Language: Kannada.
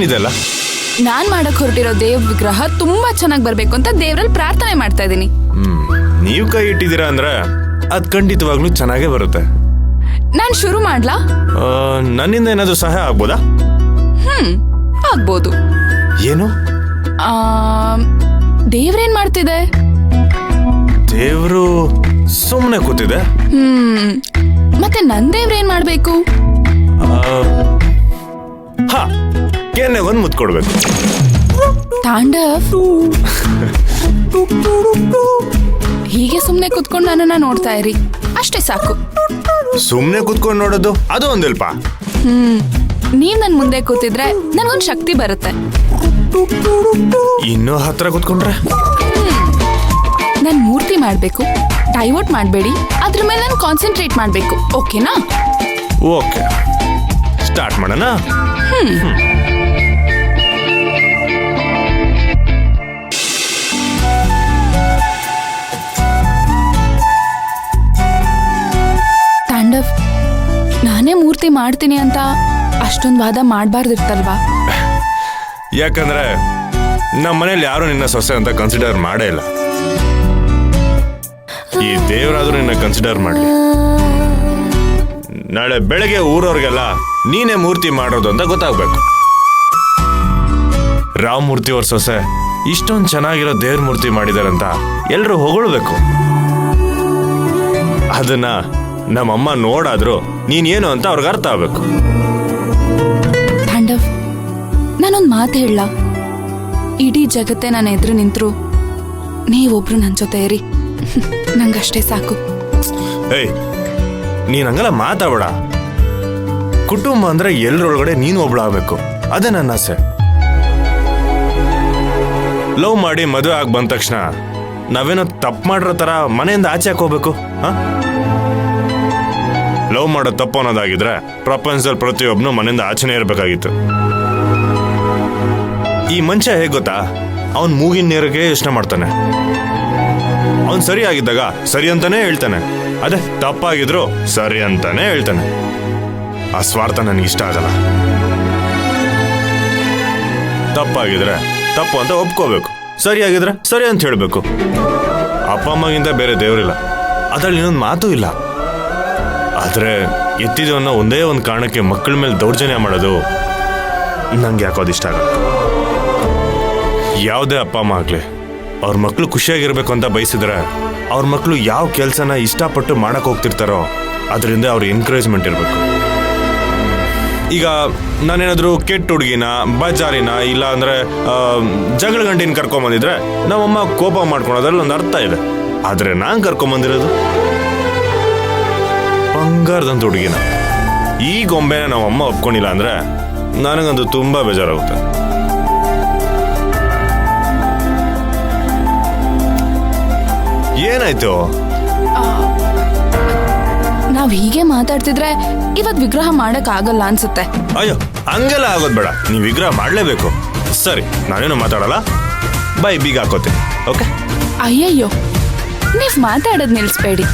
ಏನಿದೆಲ್ಲ? ನಾನ್ ಮಾಡಕ್ ಹೊರಟಿರೋ ದೇವ್ ವಿಗ್ರಹ ತುಂಬಾ ಚೆನ್ನಾಗಿ ಬರ್ಬೇಕು ಅಂತ ದೇವ್ರಲ್ಲಿ ಪ್ರಾರ್ಥನೆ ಮಾಡ್ತಾ ಇದೀನಿ. ನೀವು ಕೈ ಇಟ್ಟಿದ್ದೀರಾ ಅಂದ್ರೆ ಅದ್ ಖಂಡಿತವಾಗ್ಲೂ ಚೆನ್ನಾಗೇ ಬರುತ್ತೆ. ನಾನ್ ಶುರು ಮಾಡ್ಲಾ? ನನ್ನಿಂದ ಏನಾದ್ರು ಸಹಾಯ ಆಗ್ಬೋದಾ? ಆಗ್ಬೋದು. ಏನು? ದೇವ್ರೇನ್ ಮಾಡ್ತಿದೆ? ದೇವ್ರು ಸುಮ್ಮನೆ ಕೂತಿದೆ. ಮತ್ತೆ ನನ್ ದೇವ್ರೇನ್ ಮಾಡ್ಬೇಕು? ಕೆನ್ನೆ ಒಂದ್ ಮುತ್ತು ಕೊಡ್ಬೇಕು. ತಾಂಡವ್ ಹೀಗೆ ಸುಮ್ನೆ ಕುತ್ಕೊಂಡು ನನ್ನನ್ನ ನೋಡ್ತಾ ಇರಿ, ಅಷ್ಟೇ ಸಾಕು. ಸುಮ್ನೆ ಕುತ್ಕೊಂಡು ನೋಡೋದು ಅದು ಒಂದಲ್ಪ. ನೀವ್ ನನ್ ಮುಂದೆ ಕೂತಿದ್ರೆ ನನ್ಗೊಂದ್ ಶಕ್ತಿ ಬರುತ್ತೆ. ಇನ್ನೂ ಹತ್ರ ಕುತ್ಕೊಂಡ್ರೆ ನನ್ ಮೂರ್ತಿ ಮಾಡ್ಬೇಕು, ಡೈವರ್ಟ್ ಮಾಡ್ಬೇಡಿ, ಅದ್ರ ಮೇಲೆ ನಾನು ಕಾನ್ಸಂಟ್ರೇಟ್ ಮಾಡ್ಬೇಕು. ಓಕೆನಾ? ಓಕೆ, ಸ್ಟಾರ್ಟ್ ಮಾಡೋಣ. ತಾಂಡವ್, ನಾನೇ ಮೂರ್ತಿ ಮಾಡ್ತೀನಿ ಅಂತ ಅಷ್ಟೊಂದು ವಾದ ಮಾಡ್ಬಾರ್ದಿರ್ತಲ್ವಾ? ಯಾಕಂದ್ರೆ ನಮ್ಮ ಮನೇಲಿ ಯಾರು ನಿನ್ನ ಸೊಸೆ ಅಂತ ಕನ್ಸಿಡರ್ ಮಾಡೇ ಇಲ್ಲ. ಈ ದೇವರಾದ್ರೂ ನಿನ್ನ ಕನ್ಸಿಡರ್ ಮಾಡ್ಲಿ. ನಾಳೆ ಬೆಳಗ್ಗೆ ಊರವ್ರಿಗೆಲ್ಲ ನೀನೇ ಮೂರ್ತಿ ಮಾಡೋದು ಅಂತ ಗೊತ್ತಾಗ್ಬೇಕು. ರಾವ್ ಮೂರ್ತಿ ಅವ್ರ ಸೊಸೆ ಇಷ್ಟೊಂದು ಚೆನ್ನಾಗಿರೋ ದೇವ್ರ ಮೂರ್ತಿ ಮಾಡಿದಾರಂತ ಎಲ್ರು ಹೊಗಳ್ಬೇಕು. ಅದನ್ನ ನಮ್ಮಮ್ಮ ನೋಡಾದ್ರು ನೀನೇನು ಅಂತ ಅವ್ರಿಗೆ ಅರ್ಥ ಆಗ್ಬೇಕು. ತಾಂಡವ್, ನಾನೊಂದ್ ಮಾತು ಹೇಳ. ಇಡೀ ಜಗತ್ತೇ ನನ್ನ ಎದುರು ನಿಂತ್ರು ನೀವೊಬ್ರು ನನ್ನ ಜೊತೆ ಇರಿ, ನಂಗಷ್ಟೇ ಸಾಕು. ಏಯ್, ನೀನ್ ಹಂಗಲ್ಲ ಮಾತಾಡ. ಕುಟುಂಬ ಅಂದ್ರೆ ಎಲ್ಲರೊಳಗಡೆ ನೀನು ಒಬ್ಳು ಆಗ್ಬೇಕು, ಅದೇ ನನ್ನ ಆಸೆ. ಲವ್ ಮಾಡಿ ಮದುವೆ ಆಗಿ ಬಂದ ತಕ್ಷಣ ನಾವೇನೋ ತಪ್ಪು ಮಾಡಿರೋ ತರ ಮನೆಯಿಂದ ಆಚೆ ಹಾಕೋಬೇಕು? ಲವ್ ಮಾಡೋ ತಪ್ಪು ಅನ್ನೋದಾಗಿದ್ರೆ ಪ್ರಪಂಚದಲ್ಲಿ ಪ್ರತಿಯೊಬ್ಬನು ಮನೆಯಿಂದ ಆಚೆನೇ ಇರಬೇಕಾಗಿತ್ತು. ಈ ಮನುಷ್ಯ ಹೇಗ್ ಗೊತ್ತಾ, ಅವನ್ ಮೂಗಿನ ನೇರಕ್ಕೆ ಯೋಚನೆ ಮಾಡ್ತಾನೆ. ಅವನ್ ಸರಿ ಆಗಿದ್ದಾಗ ಸರಿ ಅಂತಾನೆ ಹೇಳ್ತಾನೆ, ಅದೇ ತಪ್ಪಾಗಿದ್ರು ಸರಿ ಅಂತಾನೆ ಹೇಳ್ತಾನೆ. ಆ ಸ್ವಾರ್ಥ ನನಗೆ ಇಷ್ಟ ಆಗಲ್ಲ. ತಪ್ಪಾಗಿದ್ರೆ ತಪ್ಪು ಅಂತ ಒಪ್ಕೋಬೇಕು, ಸರಿಯಾಗಿದ್ರೆ ಸರಿ ಅಂತ ಹೇಳ್ಬೇಕು. ಅಪ್ಪ ಅಮ್ಮಗಿಂತ ಬೇರೆ ದೇವರಿಲ್ಲ, ಅದ್ರಲ್ಲಿ ಇನ್ನೊಂದು ಮಾತು ಇಲ್ಲ. ಆದ್ರೆ ಎತ್ತಿದವನ್ನ ಒಂದೇ ಒಂದು ಕಾರಣಕ್ಕೆ ಮಕ್ಕಳ ಮೇಲೆ ದೌರ್ಜನ್ಯ ಮಾಡೋದು ನಂಗೆ ಯಾಕೋದು ಇಷ್ಟ ಆಗಲ್ಲ. ಯಾವುದೇ ಅಪ್ಪ ಅಮ್ಮ ಆಗ್ಲಿ ಅವ್ರ ಮಕ್ಕಳು ಖುಷಿಯಾಗಿರ್ಬೇಕು ಅಂತ ಬಯಸಿದ್ರೆ ಅವ್ರ ಮಕ್ಕಳು ಯಾವ ಕೆಲಸನ ಇಷ್ಟಪಟ್ಟು ಮಾಡಕ್ ಹೋಗ್ತಿರ್ತಾರೋ ಅದರಿಂದ ಅವ್ರ ಎನ್ಕರೇಜ್ಮೆಂಟ್ ಇರಬೇಕು. ಈಗ ನಾನೇನಾದ್ರು ಕೆಟ್ಟ ಹುಡುಗಿನ, ಬಜಾರಿನ, ಇಲ್ಲ ಅಂದ್ರೆ ಜಗಳ ಗಂಟಿನ ಕರ್ಕೊಂಬಂದಿದ್ರೆ ನಮ್ಮಮ್ಮ ಕೋಪ ಮಾಡ್ಕೊಳೋದ್ರಲ್ಲಿ ಒಂದು ಅರ್ಥ ಇದೆ. ಆದ್ರೆ ನಾನ್ ಕರ್ಕೊಂಬಂದಿರೋದು ಬಂಗಾರದಂತ ಹುಡುಗಿನ. ಈ ಗೊಂಬೆನ ನಮ್ಮಮ್ಮ ಒಪ್ಕೊಂಡಿಲ್ಲ ಅಂದ್ರೆ ನನಗಂತೂ ತುಂಬಾ ಬೇಜಾರಾಗುತ್ತೆ. ಏನಾಯ್ತು? ನಾವ್ ಹೀಗೆ ಮಾತಾಡ್ತಿದ್ರೆ ಇವತ್ ವಿಗ್ರಹ ಮಾಡಕ್ ಆಗಲ್ಲ ಅನ್ಸುತ್ತೆ. ಅಯ್ಯೋ, ಹಂಗೆಲ್ಲ ಆಗೋದ್ ಬೇಡ. ನೀವು ವಿಗ್ರಹ ಮಾಡ್ಲೇಬೇಕು. ಸರಿ, ನಾನೇನು ಮಾತಾಡಲ್ಲ. ಬೈ, ಬೀಗ ಹಾಕೋತೀನಿ. ಓಕೆ? ಅಯ್ಯಯ್ಯೋ, ನೀವ್ ಮಾತಾಡೋದ್ ನಿಲ್ಸ್ಬೇಡಿ.